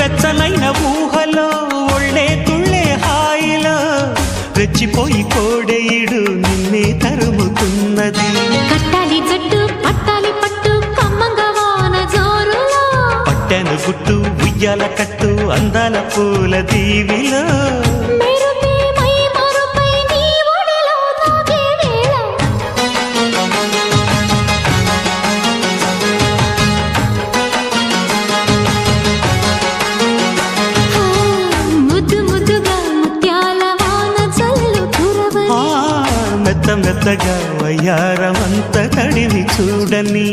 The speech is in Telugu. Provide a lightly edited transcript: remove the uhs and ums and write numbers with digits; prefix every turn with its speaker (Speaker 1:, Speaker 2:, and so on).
Speaker 1: వెచ్చనైన ఊహలో ఒళ్ళే తుళ్ళే హాయిలో రెచ్చిపోయి కోడేయుడు నిన్నే తరుముతున్నది.
Speaker 2: కట్టాలి జట్టు పట్టాలి పట్టు కమ్మంగా వాన జోరులో
Speaker 1: పట్టెను గుట్టు ఉయ్యాల కట్టు అందాల పూల దీవిలో మెత్త మెత్తగా వయ్యారమంత తడిని చూడని